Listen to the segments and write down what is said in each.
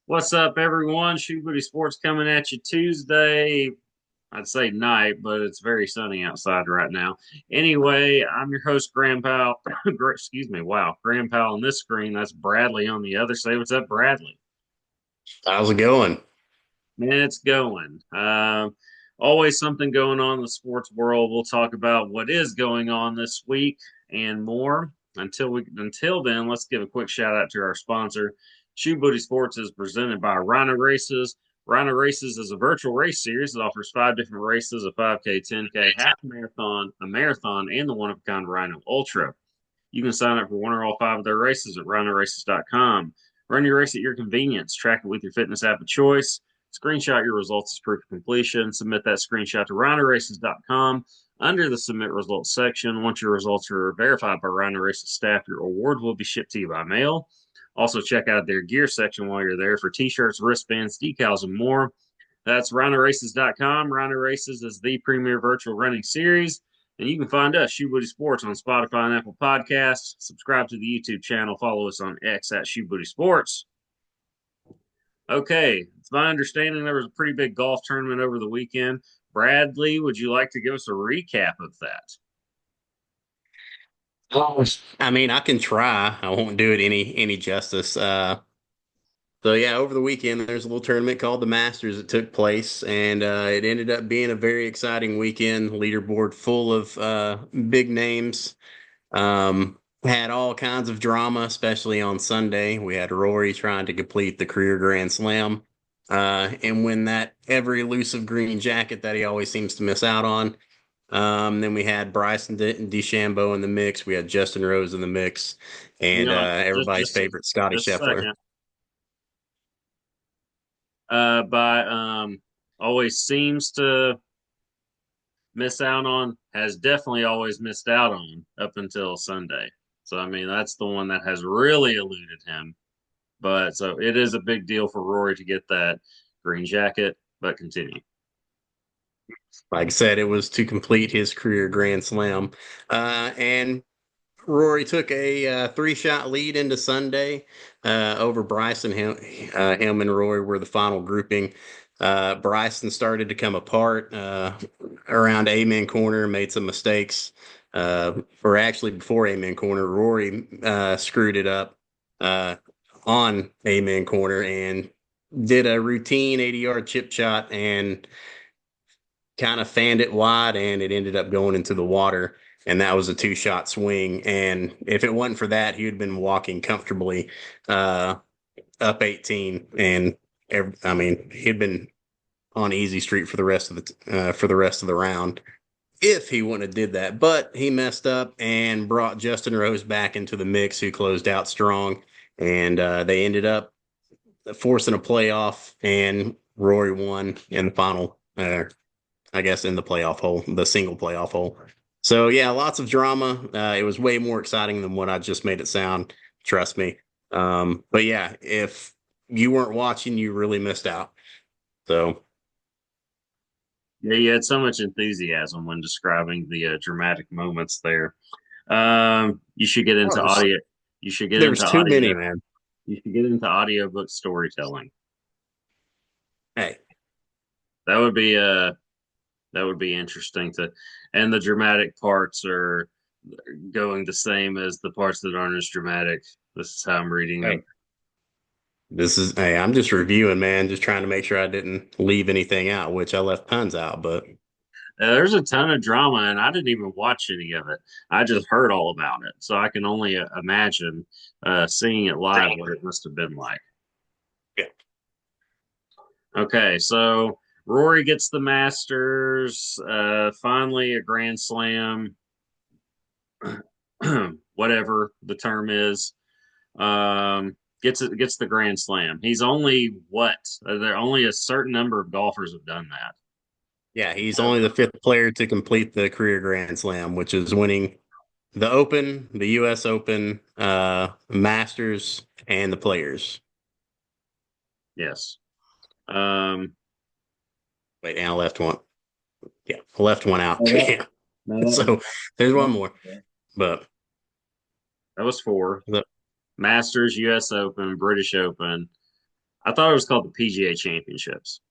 What's up, everyone? Shoot Booty Sports coming at you Tuesday. I'd say night, but it's very sunny outside right now. Anyway, I'm your host, Grandpa. Excuse me. Wow, Grandpa on this screen. That's Bradley on the other. Say what's up, Bradley. How's it going? Man, it's going. Always something going on in the sports world. We'll talk about what is going on this week and more. Until then, let's give a quick shout out to our sponsor. Shoe Booty Sports is presented by Rhino Races. Rhino Races is a virtual race series that offers five different races: a 5K, 10K, half marathon, a marathon, and the one of a kind Rhino Ultra. You can sign up for one or all five of their races at rhinoraces.com. Run your race at your convenience. Track it with your fitness app of choice. Screenshot your results as proof of completion. Submit that screenshot to rhinoraces.com under the submit results section. Once your results are verified by Rhino Races staff, your award will be shipped to you by mail. Also, check out their gear section while you're there for t-shirts, wristbands, decals, and more. That's rhinoraces.com. Rhino Races is the premier virtual running series. And you can find us, Shoe Booty Sports, on Spotify and Apple Podcasts. Subscribe to the YouTube channel. Follow us on X at Shoe Booty Sports. Okay, it's my understanding there was a pretty big golf tournament over the weekend. Bradley, would you like to give us a recap of that? I mean, I can try. I won't do it any justice. So yeah, over the weekend there's a little tournament called the Masters that took place, and it ended up being a very exciting weekend. Leaderboard full of big names. Had all kinds of drama, especially on Sunday. We had Rory trying to complete the career Grand Slam, and win that ever elusive green jacket that he always seems to miss out on. Then we had Bryson DeChambeau in the mix. We had Justin Rose in the mix, You and know, just everybody's just favorite Scotty just a Scheffler. second. By always seems to miss out on, has definitely always missed out on up until Sunday. So I mean, that's the one that has really eluded him. But so it is a big deal for Rory to get that green jacket. But continue. Like I said, it was to complete his career Grand Slam, and Rory took a three-shot lead into Sunday over Bryson. Him and Rory were the final grouping. Bryson started to come apart around Amen Corner, made some mistakes. Or actually, before Amen Corner, Rory screwed it up on Amen Corner and did a routine 80-yard chip shot and kind of fanned it wide, and it ended up going into the water. And that was a two-shot swing. And if it wasn't for that, he would have been walking comfortably uh, up 18. And I mean, he'd been on easy street for the rest of the round if he wouldn't have did that. But he messed up and brought Justin Rose back into the mix, who closed out strong. And they ended up forcing a playoff, and Rory won in the final. I guess in the playoff hole, the single playoff hole. So yeah, lots of drama. It was way more exciting than what I just made it sound. Trust me. But yeah, if you weren't watching, you really missed out. So Yeah, you had so much enthusiasm when describing the dramatic moments there. You should get oh, into audio. You should get there's into too many, audio. man. You should get into audiobook storytelling. Hey, That would be that would be interesting to, and the dramatic parts are going the same as the parts that aren't as dramatic. This is how I'm reading oh, them. hey, I'm just reviewing, man. Just trying to make sure I didn't leave anything out, which I left puns out, but There's a ton of drama, and I didn't even watch any of it. I just heard all about it, so I can only imagine seeing it live what it must have been like. yeah. Okay, so Rory gets the Masters, finally a Grand Slam, whatever the term is. Gets the Grand Slam. He's only what? There only a certain number of golfers have done that. Yeah, he's only the fifth player to complete the career Grand Slam, which is winning the Open, the U.S. Open, Masters, and the Players. Yes. Um, Wait, and I left one. Yeah, I left one out. no, Yeah. that was So there's one that more, but was four. the, Masters, U.S. Open, British Open. I thought it was called the PGA Championships.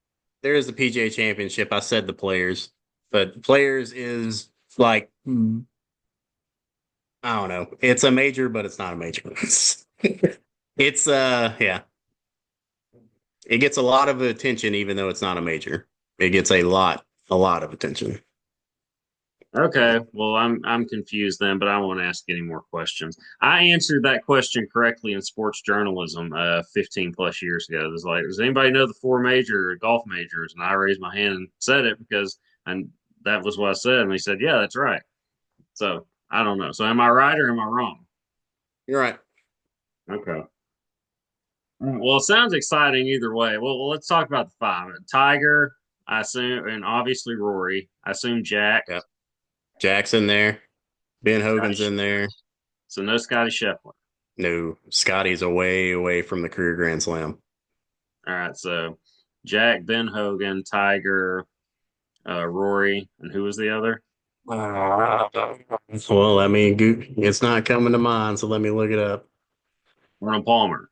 There is the PGA Championship. I said the players, but players is like I don't know. It's a major, but it's not a major. It's yeah. It gets a lot of attention, even though it's not a major. It gets a lot of attention. Okay, well, I'm confused then, but I won't ask any more questions. I answered that question correctly in sports journalism 15 plus years ago. It was like, does anybody know the four major golf majors? And I raised my hand and said it because and that was what I said. And they said, yeah, that's right. So I don't know. So am I right or am I wrong? You're right. Okay. Well, it sounds exciting either way. Well, let's talk about the five. Tiger, I assume, and obviously Rory. I assume Jack. Yep. Jackson there. Ben Scotty Hogan's in there. So no Scotty Scheffler. No, Scotty's away from the career Grand Slam. All right, so Jack, Ben Hogan, Tiger, Rory, and who was the other? Well, I mean, it's not coming to mind, so let me look it up. Arnold Palmer.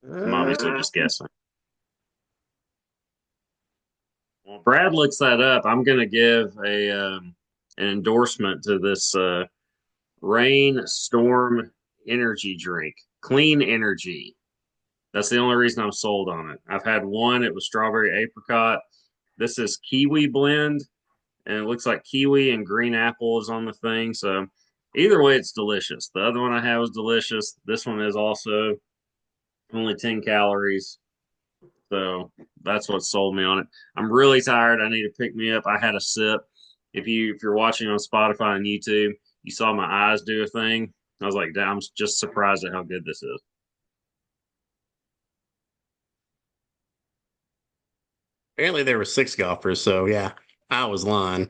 I'm obviously Uh, just guessing. Well, Brad looks that up. I'm going to give a an endorsement to this Rain Storm energy drink, clean energy. That's the only reason I'm sold on it. I've had one. It was strawberry apricot. This is kiwi blend, and it looks like kiwi and green apple is on the thing. So either way, it's delicious. The other one I had was delicious. This one is also only 10 calories. So that's what sold me on it. I'm really tired. I need to pick me up. I had a sip. If you're watching on Spotify and YouTube, you saw my eyes do a thing. I was like, I'm just surprised at how good this is. Apparently, there were six golfers, so yeah, I was lying.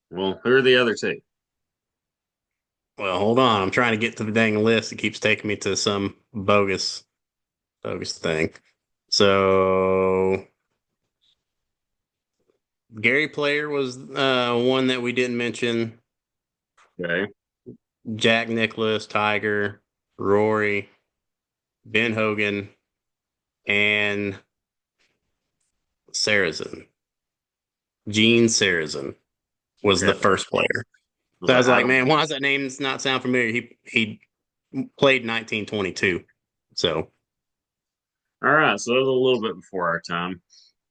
Well, who are the other two? Well, hold on. I'm trying to get to the dang list. It keeps taking me to some bogus thing. So Gary Player was one that we didn't mention. Okay. Jack Nicklaus, Tiger, Rory, Ben Hogan, and Sarazen. Gene Sarazen was the Okay. first player. I was So I like, was I like, don't. man, why does that name not sound familiar? He played 1922. So All right. So it was a little bit before our time.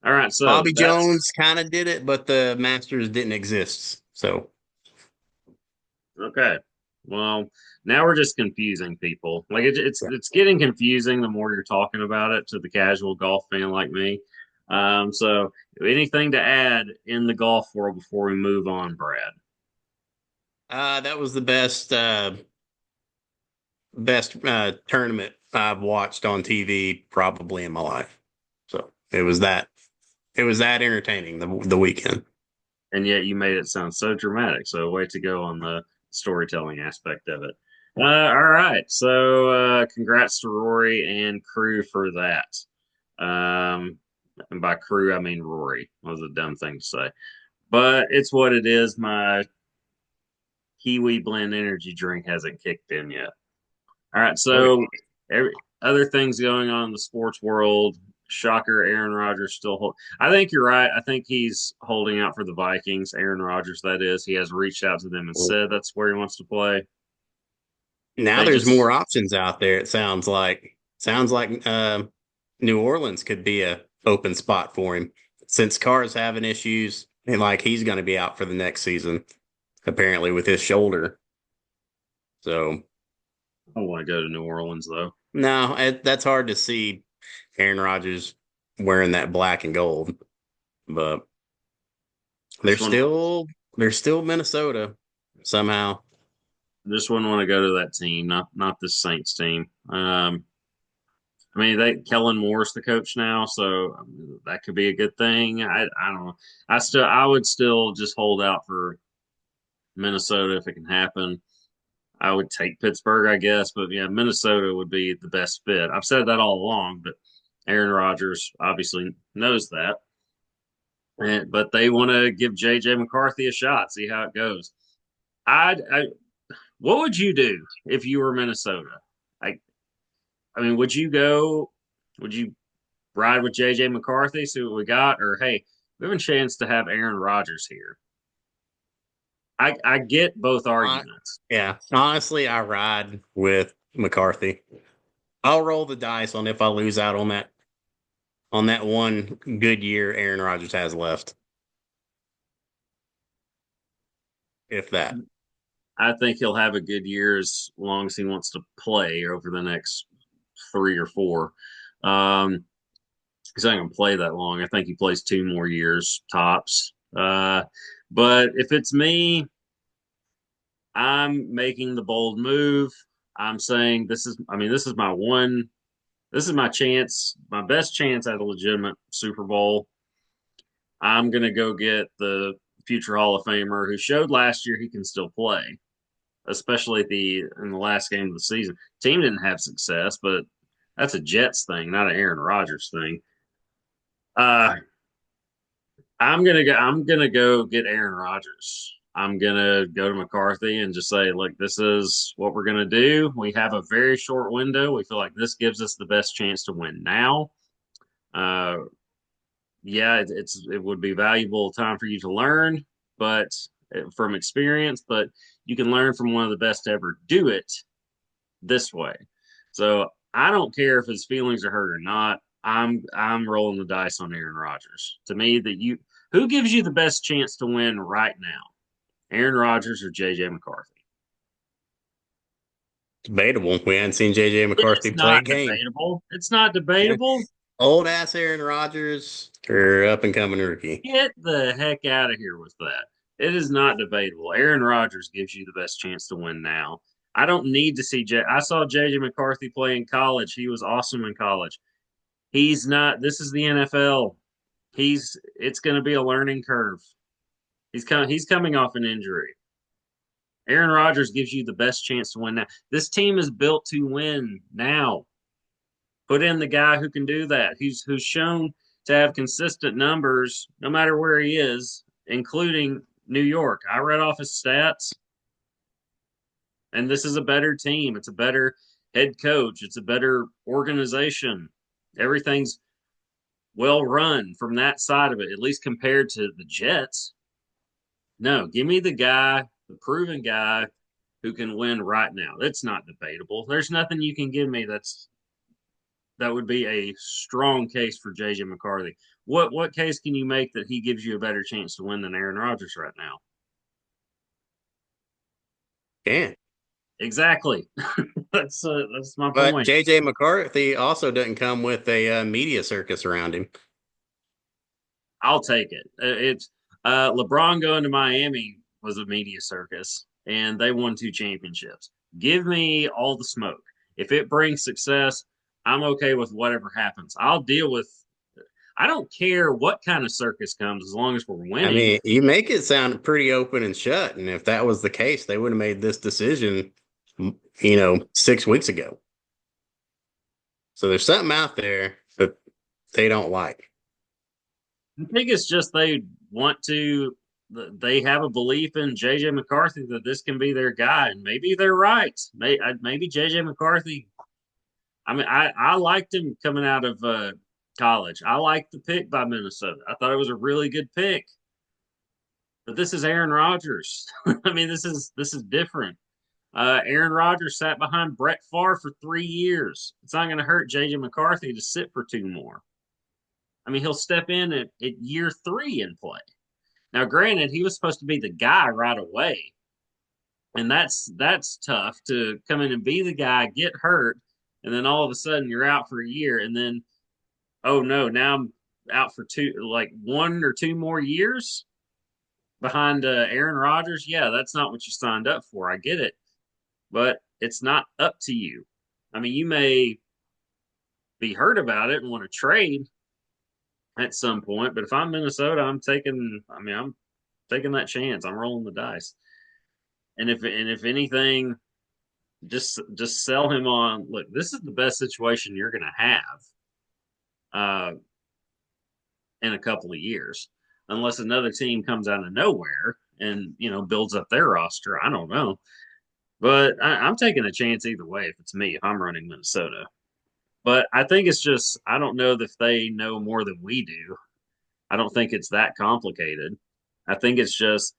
All right. So Bobby that's Jones kind of did it, but the Masters didn't exist. So okay. Well, now we're just confusing people. Like yeah. it's getting confusing the more you're talking about it to the casual golf fan like me. So anything to add in the golf world before we move on, Brad? That was the best tournament I've watched on TV probably in my life. So it was that entertaining the weekend. And yet you made it sound so dramatic. So way to go on the storytelling aspect of it. All right. So congrats to Rory and crew for that. And by crew, I mean Rory. That was a dumb thing to say. But it's what it is. My Kiwi blend energy drink hasn't kicked in yet. All right. Okay. So other things going on in the sports world. Shocker, Aaron Rodgers still hold. I think you're right. I think he's holding out for the Vikings. Aaron Rodgers, that is. He has reached out to them and said that's where he wants to play. Now They there's just, more options out there. It sounds like New Orleans could be a open spot for him since Carr's having issues and like he's going to be out for the next season apparently with his shoulder. So I don't want to go to New Orleans though. no, that's hard to see Aaron Rodgers wearing that black and gold, but they're Just wouldn't, still they're still Minnesota somehow. just wouldn't want to go to that team. Not this Saints team. I mean, they Kellen Moore's the coach now, so that could be a good thing. I don't know. I would still just hold out for Minnesota if it can happen. I would take Pittsburgh, I guess, but yeah, Minnesota would be the best fit. I've said that all along, but Aaron Rodgers obviously knows that. But they want to give JJ McCarthy a shot, see how it goes. I what would you do if you were Minnesota? I I mean, would you go? Would you ride with JJ McCarthy? See what we got, or hey, we have a chance to have Aaron Rodgers here. I get both I, arguments. yeah, honestly, I ride with McCarthy. I'll roll the dice on if I lose out on that one good year Aaron Rodgers has left, if that. I think he'll have a good year as long as he wants to play over the next 3 or 4. He's not going to play that long. I think he plays 2 more years tops. But if it's me, I'm making the bold move. I'm saying this is my one, this is my chance, my best chance at a legitimate Super Bowl. I'm going to go get the future Hall of Famer who showed last year he can still play, especially in the last game of the season. Team didn't have success, but that's a Jets thing, not an Aaron Rodgers thing. Uh, I'm gonna go get Aaron Rodgers. I'm gonna go to McCarthy and just say, look, this is what we're gonna do. We have a very short window. We feel like this gives us the best chance to win now. Uh, yeah, it would be valuable time for you to learn, but from experience, but you can learn from one of the best to ever do it this way. So I don't care if his feelings are hurt or not. I'm rolling the dice on Aaron Rodgers. To me, that you who gives you the best chance to win right now, Aaron Rodgers or JJ McCarthy? Debatable. We hadn't seen JJ It McCarthy is play a not game. debatable. It's not debatable. Old ass Aaron Rodgers or up and coming rookie. Get the heck out of here with that. It is not debatable. Aaron Rodgers gives you the best chance to win now. I don't need to see I saw JJ McCarthy play in college. He was awesome in college. He's not. This is the NFL. It's going to be a learning curve. He's coming off an injury. Aaron Rodgers gives you the best chance to win now. This team is built to win now. Put in the guy who can do that. Who's shown to have consistent numbers no matter where he is, including New York. I read off his stats, and this is a better team. It's a better head coach. It's a better organization. Everything's well run from that side of it, at least compared to the Jets. No, give me the proven guy who can win right now. That's not debatable. There's nothing you can give me that would be a strong case for JJ McCarthy. What case can you make that he gives you a better chance to win than Aaron Rodgers right now? Yeah. Exactly. That's my But point. JJ McCarthy also doesn't come with a media circus around him. I'll take it. It's LeBron going to Miami was a media circus, and they won 2 championships. Give me all the smoke. If it brings success, I'm okay with whatever happens. I'll deal with. I don't care what kind of circus comes as long as we're I winning. mean, you make it sound pretty open and shut. And if that was the case, they would have made this decision, 6 weeks ago. So there's something out there that they don't like. I think it's just they want to. They have a belief in JJ McCarthy that this can be their guy, and maybe they're right. Maybe JJ McCarthy. I mean, I liked him coming out of college. I liked the pick by Minnesota. I thought it was a really good pick. But this is Aaron Rodgers. I mean, this is different. Aaron Rodgers sat behind Brett Favre for 3 years. It's not going to hurt JJ McCarthy to sit for 2 more. I mean, he'll step in at year 3 and play. Now, granted, he was supposed to be the guy right away, and that's tough to come in and be the guy, get hurt, and then all of a sudden you're out for a year, and then oh no, now I'm out for 1 or 2 more years behind Aaron Rodgers. Yeah, that's not what you signed up for. I get it, but it's not up to you. I mean, you may be hurt about it and want to trade at some point, but if I'm Minnesota, I'm taking. I mean, I'm taking that chance. I'm rolling the dice. And if anything, just sell him on. Look, this is the best situation you're going to have uh, in a couple of years, unless another team comes out of nowhere and builds up their roster. I don't know, But I'm taking a chance either way if it's me, if I'm running Minnesota. But I think it's just, I don't know if they know more than we do. I don't think it's that complicated. I think it's just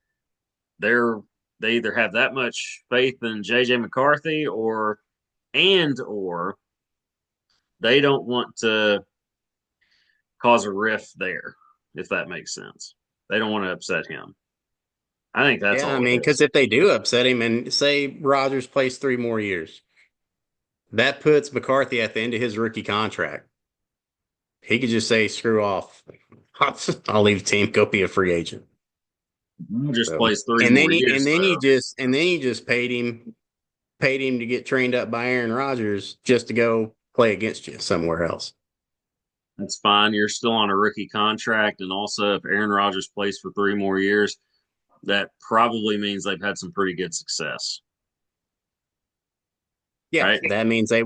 they're they either have that much faith in JJ McCarthy or they don't want to cause a rift there, if that makes sense. They don't want to upset him. I think that's Yeah, I all mean, it because is. if they do upset him and say Rodgers plays 3 more years, that puts McCarthy at the end of his rookie contract. He could just say, "Screw off, I'll leave the team, go be a free agent." Just So, plays 3 more years though. and then you just paid him to get trained up by Aaron Rodgers just to go play against you somewhere else. That's fine. You're still on a rookie contract, and also if Aaron Rodgers plays for 3 more years, that probably means they've had some pretty good success, Yeah, right? that means they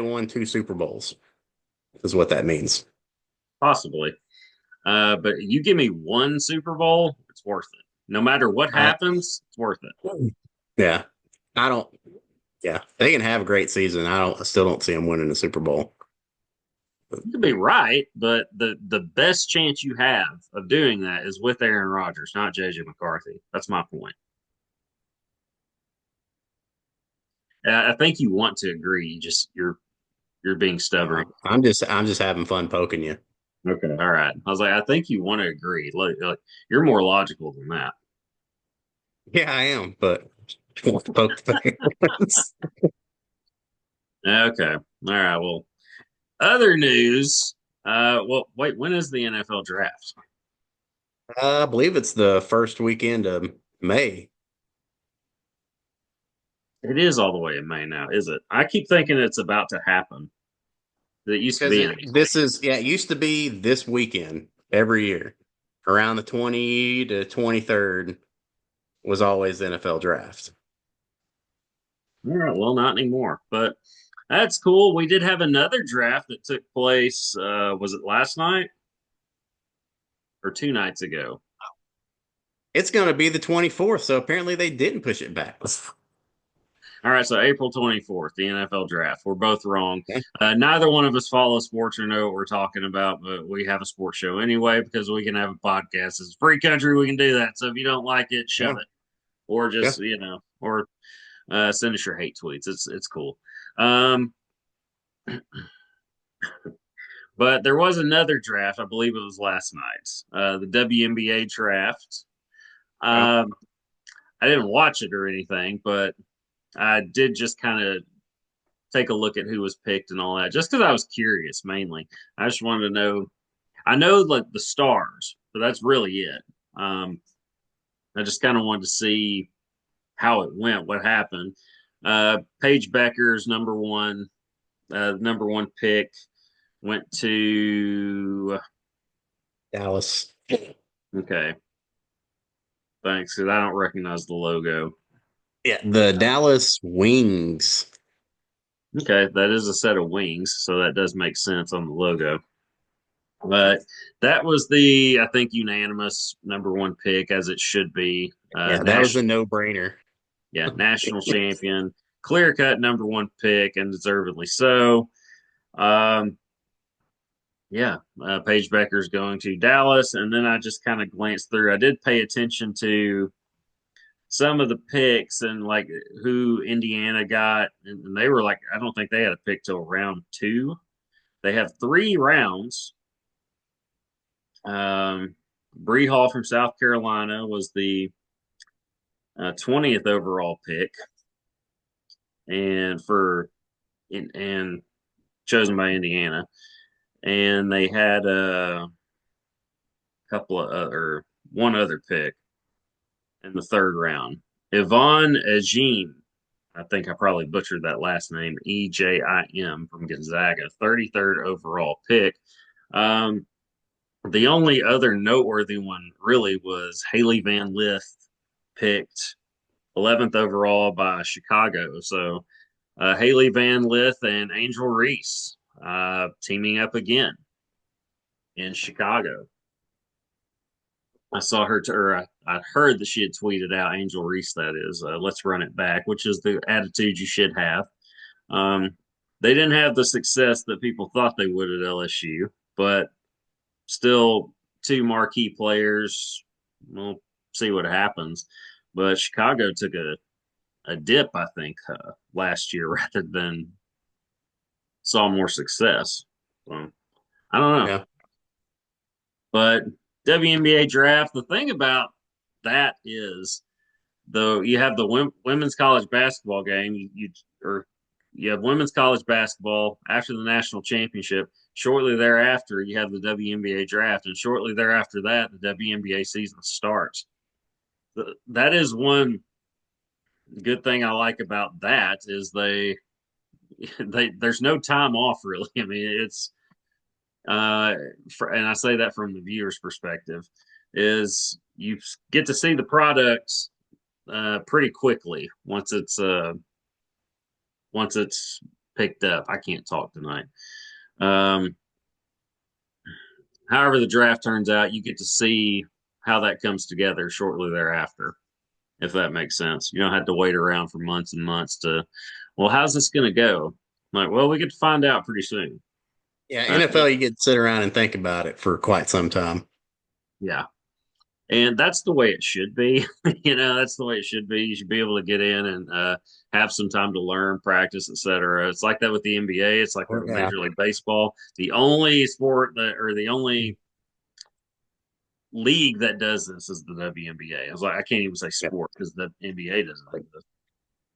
won 2 Super Bowls. Is what that means. Possibly. But you give me one Super Bowl, it's worth it. No matter what I, happens, it's worth it. yeah, I don't. Yeah, they can have a great season. I still don't see them winning the Super Bowl. You could be right, but the best chance you have of doing that is with Aaron Rodgers, not JJ McCarthy. That's my point. I think you want to agree. You're being stubborn. I'm just having fun poking you. Okay, all right. I was like, I think you want to agree. Like, you're more logical than that. Yeah, I am, but I want to poke the fans. Okay, all right. Well, other news. Well, wait. When is the NFL draft? I believe it's the first weekend of May. It is all the way in May now, is it? I keep thinking it's about to happen. It used to Because be in April. it used to be this weekend every year. Around the 20 to 23rd was always the NFL draft. All right, well, not anymore, but that's cool. We did have another draft that took place. Was it last night or 2 nights ago? It's going to be the 24th, so apparently they didn't push it back. All right, so April 24th, the NFL draft. We're both wrong. Neither one of us follow sports or know what we're talking about, but we have a sports show anyway because we can have a podcast. It's a free country. We can do that. So if you don't like it, shove Yeah, it, or yeah. just or send us your hate tweets. It's cool. Um, but there was another draft. I believe it was last night's the WNBA draft. Well, Um, I didn't watch it or anything, but I did just kind of take a look at who was picked and all that, just because I was curious mainly. I just wanted to know. I know like the stars, but that's really it. Um, I just kind of wanted to see how it went, what happened. Paige Becker's number one pick went to. Dallas. Okay, thanks, because I don't recognize the logo. Yeah, the Dallas Wings. Okay, that is a set of wings, so that does make sense on the logo. But that was the, I think, unanimous number one pick, as it should be. Yeah, that was a no-brainer. Yeah, national champion, clear cut number one pick, and deservedly so. Um, yeah, Paige Becker's going to Dallas, and then I just kind of glanced through. I did pay attention to some of the picks and like who Indiana got, and they were like, I don't think they had a pick till round two. They have 3 rounds. Bree Hall from South Carolina was the 20th overall pick, and and chosen by Indiana. And they had a couple of other one other pick in the third round. Yvonne Ajim, I think I probably butchered that last name, Ejim from Gonzaga, 33rd overall pick. Um, the only other noteworthy one really was Haley Van Lith, picked 11th overall by Chicago. So Haley Van Lith and Angel Reese teaming up again in Chicago. I saw her, I heard that she had tweeted out, Angel Reese, that is, let's run it back, which is the attitude you should have. Um, they didn't have the success that people thought they would at LSU, but still two marquee players. We'll see what happens. But Chicago took a dip, I think, last year rather than saw more success. So I don't know. Yeah. But WNBA draft, the thing about that is, though, you have the women's college basketball game, or you have women's college basketball after the national championship. Shortly thereafter, you have the WNBA draft, and shortly thereafter that, the WNBA season starts. That is one good thing I like about that is they there's no time off really. I mean, it's and I say that from the viewer's perspective, is you get to see the products pretty quickly once it's picked up. I can't talk tonight. Um, However, the draft turns out, you get to see how that comes together shortly thereafter, if that makes sense. You don't have to wait around for months and months to, well, how's this going to go? Like, well, we get to find out pretty soon. Yeah, Uh, NFL, you get to sit around and think about it for quite some time. yeah. And that's the way it should be. That's the way it should be. You should be able to get in and have some time to learn, practice, etc. It's like that with the NBA. It's like that Oh, with yeah. Major League Baseball. The only sport that, or the only league that does this is the WNBA. I was like, I can't even say sport because the NBA doesn't do this.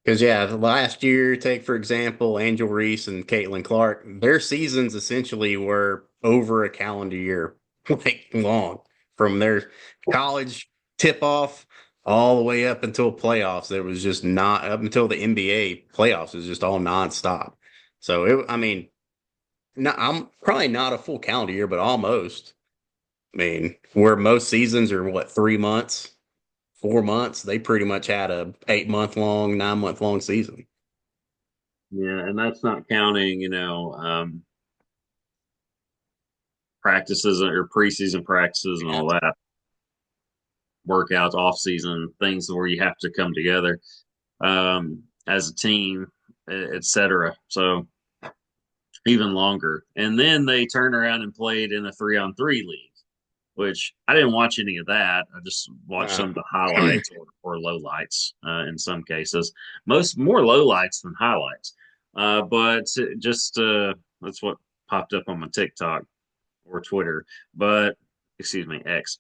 Because, yeah, the last year, take for example, Angel Reese and Caitlin Clark, their seasons essentially were over a calendar year, like long, from their college tip off all the way up until playoffs. There was just not up until the NBA playoffs, it was just all nonstop. So, I mean, no, I'm probably not a full calendar year, but almost. I mean, where most seasons are what, 3 months, 4 months, they pretty much had a 8 month long, 9 month long season. Yeah, and that's not counting, practices or preseason practices and Yeah. all that, workouts, off season things where you have to come together as a team, etc. So even longer. And then they turned around and played in a 3-on-3 league, which I didn't watch any of that. I just watched Uh, some of the highlights or lowlights in some cases. Most more lowlights than highlights. But just that's what popped up on my TikTok or Twitter. But excuse me, X.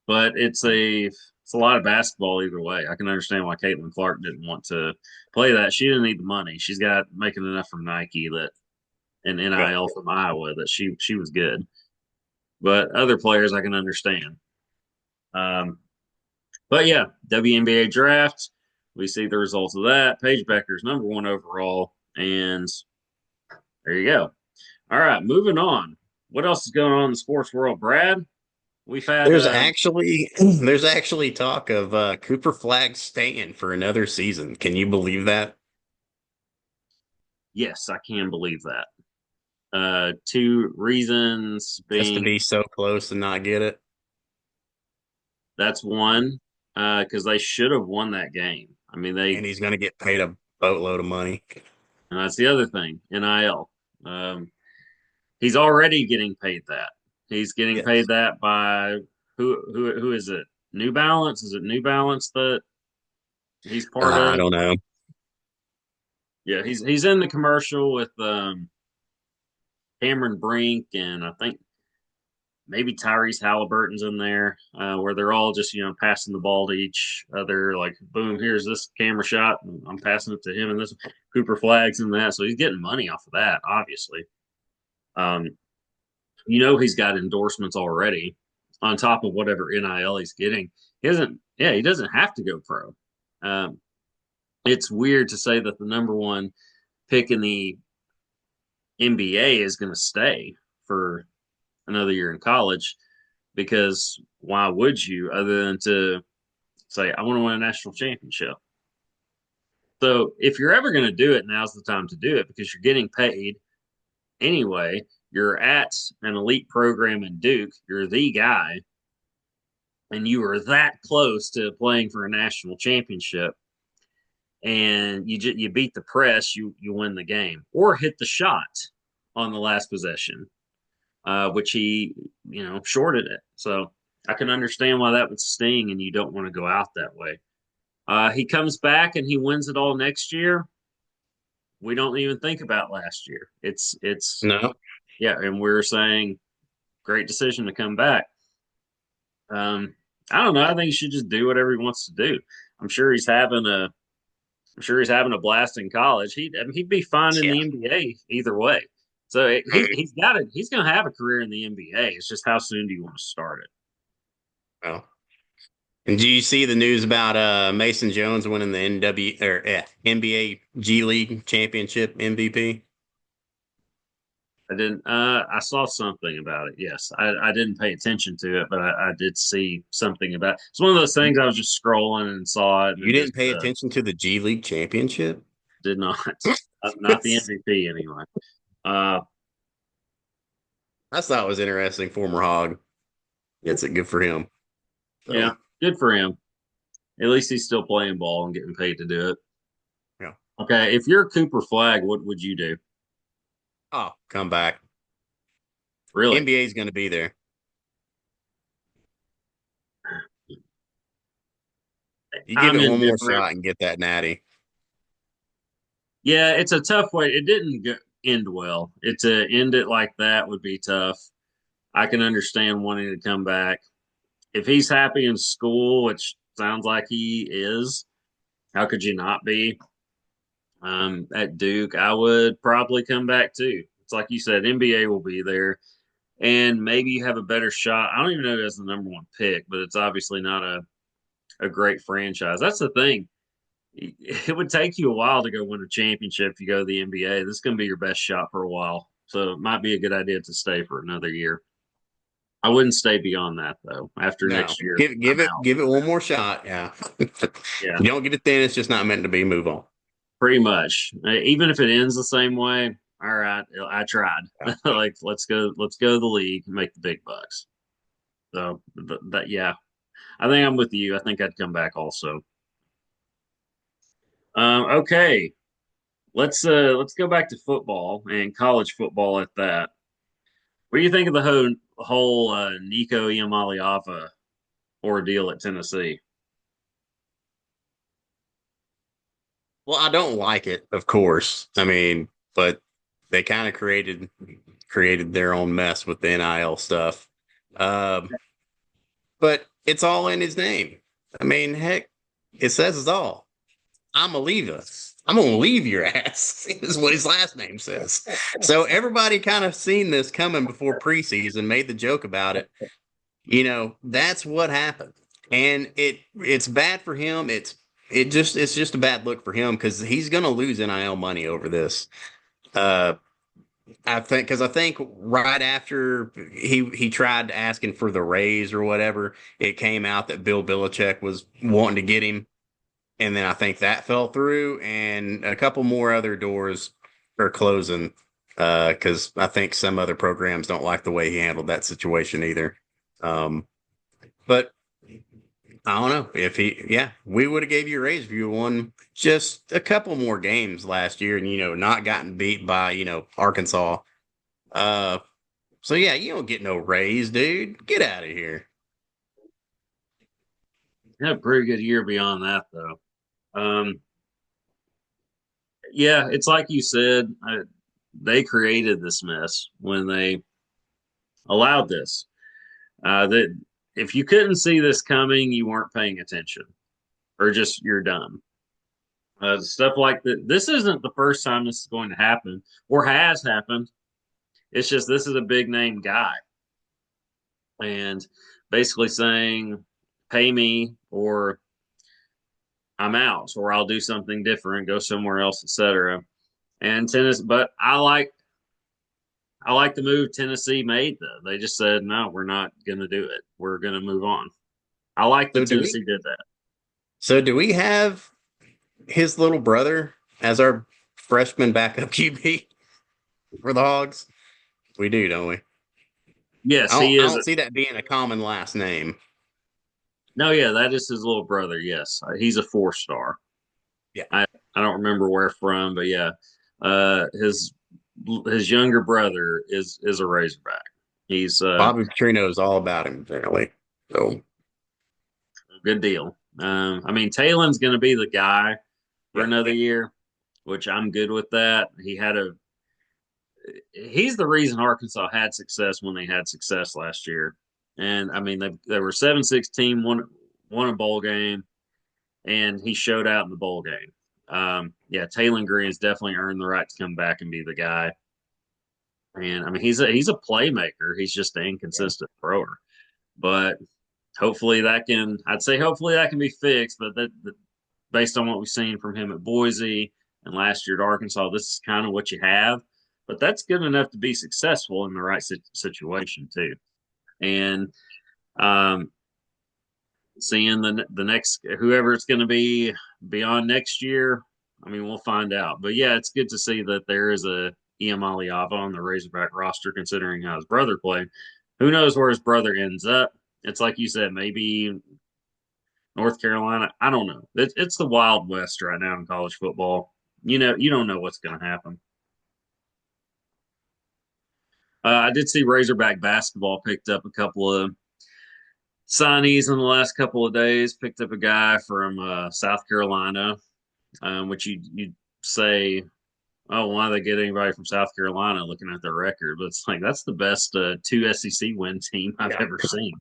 But it's a lot of basketball either way. I can understand why Caitlin Clark didn't want to play that. She didn't need the money. She's got making enough from Nike that and yeah. NIL from Iowa that she was good. But other players I can understand. Um, but yeah, WNBA draft. We see the results of that. Paige Becker's number one overall, and there you go. All right, moving on. What else is going on in the sports world, Brad? We've had There's actually talk of Cooper Flag staying for another season. Can you believe that? yes, I can believe that. Two reasons Just to being be so close and not get it. that's one, because they should have won that game. I mean, And he's going to get paid a boatload of money. and that's the other thing, NIL. He's already getting paid that. He's getting paid Yes. that by who is it? New Balance? Is it New Balance that he's part I of? don't know. Yeah, he's in the commercial with Cameron Brink and I think maybe Tyrese Halliburton's in there, where they're all just passing the ball to each other. Like, boom, here's this camera shot, and I'm passing it to him, and this Cooper Flags and that. So he's getting money off of that, obviously. Um, he's got endorsements already on top of whatever NIL he's getting. He doesn't have to go pro. Um, it's weird to say that the number one pick in the NBA is going to stay for another year in college because why would you other than to say, I want to win a national championship? So if you're ever going to do it, now's the time to do it because you're getting paid anyway. You're at an elite program in Duke. You're the guy. and you are that close to playing for a national championship, and you beat the press, you win the game, or hit the shot on the last possession, which he shorted it. So I can understand why that would sting, and you don't want to go out that way. He comes back and he wins it all next year. We don't even think about last year. It's No. yeah, and we're saying great decision to come back. I don't know. I think he should just do whatever he wants to do. I'm sure he's having a I'm sure he's having a blast in college. He'd be fine in Yeah. the NBA either way. So he's going to have a career in the NBA. It's just how soon do you want to start it? Well, and do you see the news about Mason Jones winning the NBA G League championship MVP? I didn't. I saw something about it. Yes, I didn't pay attention to it, but I did see something about. It's one of those things I was just scrolling and saw it You and just didn't pay attention to the G League championship? did not. Not the MVP anyway. Uh, I thought it was interesting. Former Hog. It's good for him. yeah, So, good for him. At least he's still playing ball and getting paid to do it. yeah. Okay, if you're Cooper Flag, what would you do? Oh, come back. Really? NBA is going to be there. You give I'm it one more indifferent. shot and get that natty. Yeah, it's a tough way. It didn't end well. It to end it like that would be tough. I can understand wanting to come back. If he's happy in school, which sounds like he is, how could you not be? At Duke, I would probably come back too. It's like you said, NBA will be there, and maybe you have a better shot. I don't even know who has the number one pick, but it's obviously not a great franchise. That's the thing. It would take you a while to go win a championship if you go to the NBA. This is going to be your best shot for a while. So it might be a good idea to stay for another year. I wouldn't stay beyond that though. After No, next year, give I'm it out. give it one more shot. Yeah. If Yeah, you don't get it then, it's just not meant to be. Move on. pretty much. Even if it ends the same way, all right, I tried. Yeah. Like let's go to the league and make the big bucks. So that yeah, I think I'm with you. I think I'd come back also. Okay, let's go back to football and college football at that. What do you think of the whole Nico Iamaleava ordeal at Tennessee? Well, I don't like it, of course. I mean, but they kind of created their own mess with the NIL stuff. Um, but it's all in his name. I mean, heck, it says it all. I'm a leaver. I'm gonna leave your ass. Is what his last name says. So everybody kind of seen this coming before preseason, made the joke about it. That's what happened, and it's bad for him. It's just a bad look for him because he's gonna lose NIL money over this. Uh, I think right after he tried asking for the raise or whatever, it came out that Bill Belichick was wanting to get him, and then I think that fell through, and a couple more other doors are closing because I think some other programs don't like the way he handled that situation either. But I don't know if yeah, we would have gave you a raise if you won just a couple more games last year and, not gotten beat by, Arkansas. Uh, so yeah, you don't get no raise, dude. Get out of here. Had a pretty good year beyond that though. Um, yeah, it's like you said. They created this mess when they allowed this. That if you couldn't see this coming, you weren't paying attention, or just you're dumb. Stuff like that. This isn't the first time this is going to happen, or has happened. It's just this is a big name guy, and basically saying, "Pay me," or "I'm out," or "I'll do something different, go somewhere else," etc. And tennis, but I like the move Tennessee made. Though they just said, "No, we're not going to do it. We're going to move on." I like So that do we? Tennessee did that. So do we have his little brother as our freshman backup QB for the Hogs? Yes, he I is. don't see that being a common last name. No, yeah, that is his little brother. Yes, he's a 4-star. Yeah. I don't remember where from, but yeah, his younger brother is a Razorback. He's Bobby Petrino knows all about him, apparently. So, a good deal. I mean, Talen's going to be the guy for yeah. another year, which I'm good with that. He's the reason Arkansas had success when they had success last year. And I mean, they were 7-16, won a bowl game, and he showed out in the bowl game. Yeah, Talon Green has definitely earned the right to come back and be the guy. And I mean, he's a playmaker. He's just an inconsistent thrower. But hopefully that can be fixed. But that based on what we've seen from him at Boise and last year at Arkansas, this is kind of what you have. But that's good enough to be successful in the right situation too. And um, seeing the next whoever it's going to be beyond next year, I mean, we'll find out. But yeah, it's good to see that there is a Iam Aliava on the Razorback roster, considering how his brother played. Who knows where his brother ends up? It's like you said, maybe North Carolina. I don't know. It's the Wild West right now in college football. You don't know what's going to happen. I did see Razorback basketball picked up a couple of signees in the last couple of days. Picked up a guy from South Carolina, which you'd say, oh, why they get anybody from South Carolina looking at their record? But it's like that's the best two SEC win team I've Yeah. ever seen.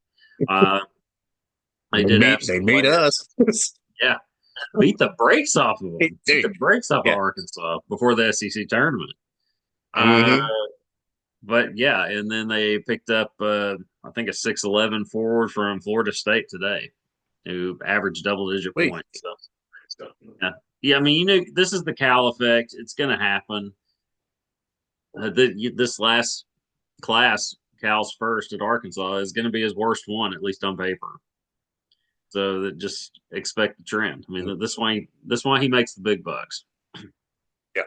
Uh, they They did have beat, some they beat players. us. Yeah, beat the brakes off of them. Beat Dude. the brakes off of Yeah. Arkansas before the SEC tournament. Uh, Mm-hmm. but yeah, and then they picked up I think a 6'11" forward from Florida State today who averaged double-digit Wait. points. So yeah, yeah. I mean, this is the Cal effect. It's going to happen. This last class, Cal's first at Arkansas, is going to be his worst one, at least on paper. So that just expect the trend. I mean, this why he makes the big bucks. Yeah.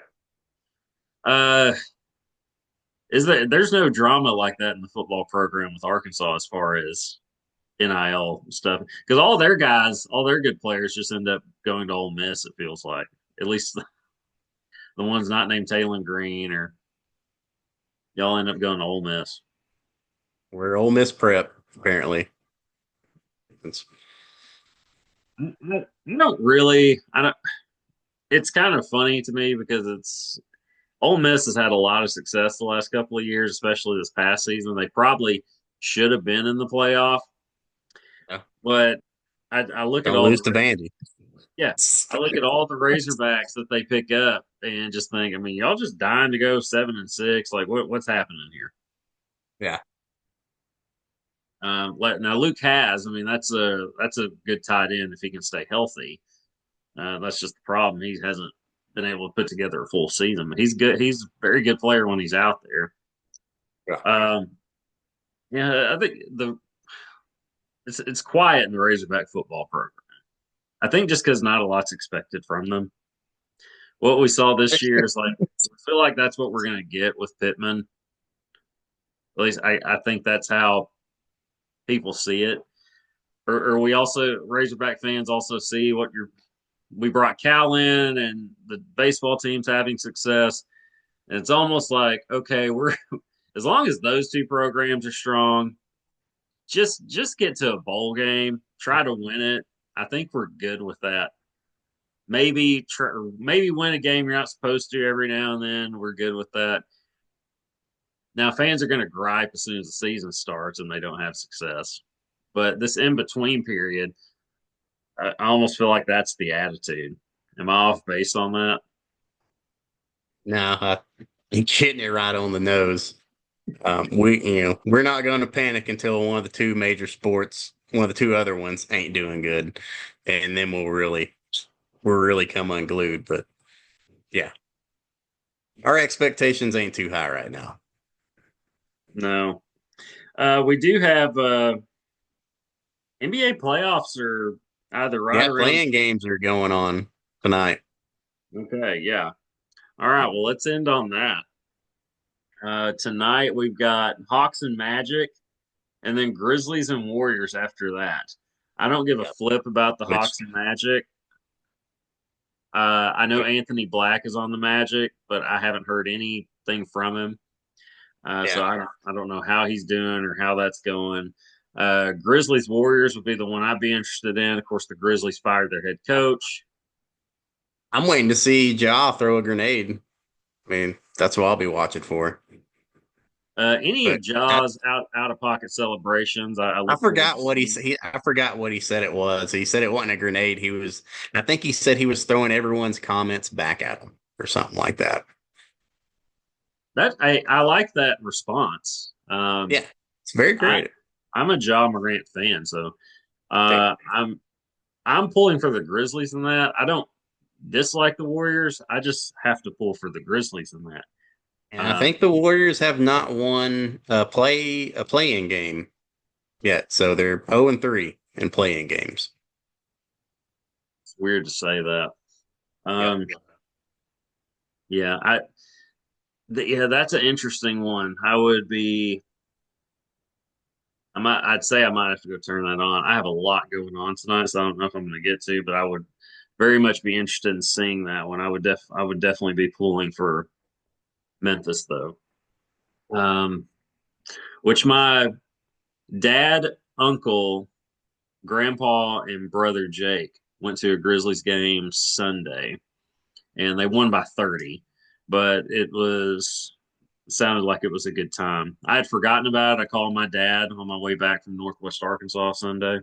Uh, there's no drama like that in the football program with Arkansas as far as NIL stuff because all their good players just end up going to Ole Miss. It feels like at least the ones not named Taylor Green or y'all end up going to Ole Miss. We're Ole Miss prep, apparently. It's, I don't really. I don't. It's kind of funny to me because it's Ole Miss has had a lot of success the last couple of years, especially this past season. They probably should have been in the playoff, yeah. but I look at Don't all lose the to Vandy. yeah, I look at all the Razorbacks that they pick up and just think, I mean, y'all just dying to go 7-6. Like, what's happening here? Yeah. Now Luke has, I mean, that's a good tight end if he can stay healthy. That's just the problem. He hasn't been able to put together a full season, but he's good. He's a very good player when he's out there. Yeah. Um, yeah, I think it's quiet in the Razorback football program. I think just because not a lot's expected from them. What we saw this year is like I feel like that's what we're going to get with Pittman. At least I think that's how people see it. Or we also Razorback fans also see what you're. We brought Cal in, and the baseball team's having success, and it's almost like okay, we're as long as those two programs are strong, just get to a bowl game, try to win it. I think we're good with that. Maybe win a game you're not supposed to every now and then. We're good with that. Now fans are going to gripe as soon as the season starts and they don't have success. But this in between period, I almost feel like that's the attitude. Am I off base on that? No, he's hitting it right on the nose. We're not going to panic until one of the two major sports, one of the two other ones, ain't doing good, and then we'll really come unglued. But yeah, our expectations ain't too high right now. No. We do have NBA playoffs are either right Yeah, around. playing games are going on tonight. Okay, yeah. All right, well, let's end on that. Tonight we've got Hawks and Magic, and then Grizzlies and Warriors after that. I don't give a Yep. flip about the Which, Hawks and Magic. I know Anthony Black is on the Magic, but I haven't heard anything from him. So yeah, I don't know how he's doing or how that's going. Grizzlies Warriors would be the one I'd be interested in. Of course, the Grizzlies fired their head coach. I'm waiting to see Ja throw a grenade. I mean, that's what I'll be watching for. Any But of Jaws out of pocket celebrations, I I look forward forgot to what he seeing. said. I forgot what he said it was. He said it wasn't a grenade. I think he said he was throwing everyone's comments back at him or something like that. I like that response. Yeah, it's very I creative. I'm a Ja Morant fan, so Same. uh, I'm I'm pulling for the Grizzlies in that. I don't dislike the Warriors. I just have to pull for the Grizzlies in that. And I Um, think the Warriors have not won a play-in game yet, so they're 0-3 in play-in games. it's weird to say that. Yep. Um, yeah, yeah, that's an interesting one. I would be. I'd say I might have to go turn that on. I have a lot going on tonight, so I don't know if I'm going to get to, but I would very much be interested in seeing that one. I would definitely be pulling for Memphis though. Um, which my dad, uncle, grandpa, and brother Jake went to a Grizzlies game Sunday, and they won by 30. But it sounded like it was a good time. I had forgotten about it. I called my dad on my way back from Northwest Arkansas Sunday.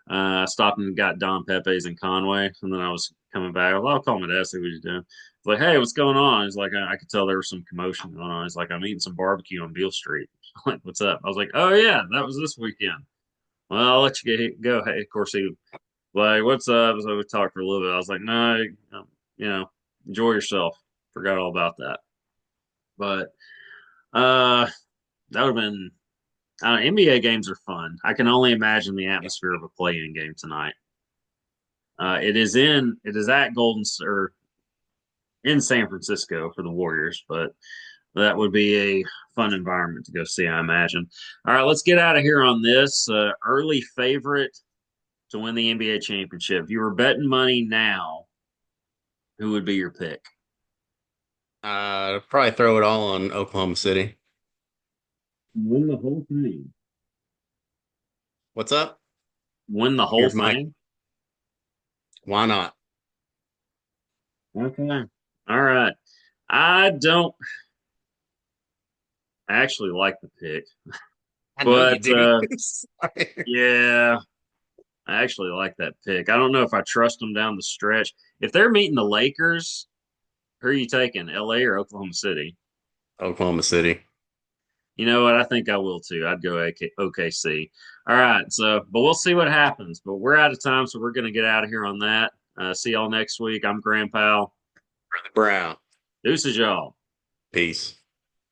I stopped and got Don Pepe's in Conway, and then I was coming back. Well, I'll call my dad, see what he's doing. I was like, hey, what's going on? He's like, I could tell there was some commotion going on. He's like, I'm eating some barbecue on Beale Street. I'm like, what's up? I was like, oh, yeah, that was this weekend. Well, I'll let you go. Hey, of course, he like, what's up? So we talked for a little bit. I was like, no, you know, enjoy yourself. Forgot all about that. But uh, that would have been NBA games are fun. I can only imagine the atmosphere of a play-in game tonight. It is at Golden or in San Francisco for the Warriors, but that would be a fun environment to go see, I imagine. All right, let's get out of here on this. Early favorite to win the NBA championship. If you were betting money now, who would be your pick? Probably throw it all on Oklahoma City. Win the whole thing. What's up? Win the whole Here's my thing? why not? Okay. All right. I don't actually like the pick, I know you but do. Sorry. yeah, I actually like that pick. I don't know if I trust them down the stretch. If they're meeting the Lakers, who are you taking, LA or Oklahoma City? Oklahoma City. You know what? I think I will too. I'd go OKC. All right. So, but we'll see what happens. But we're out of time, so we're going to get out of here on that. See y'all next week. I'm Grandpal. Brown. Deuces, y'all. Peace.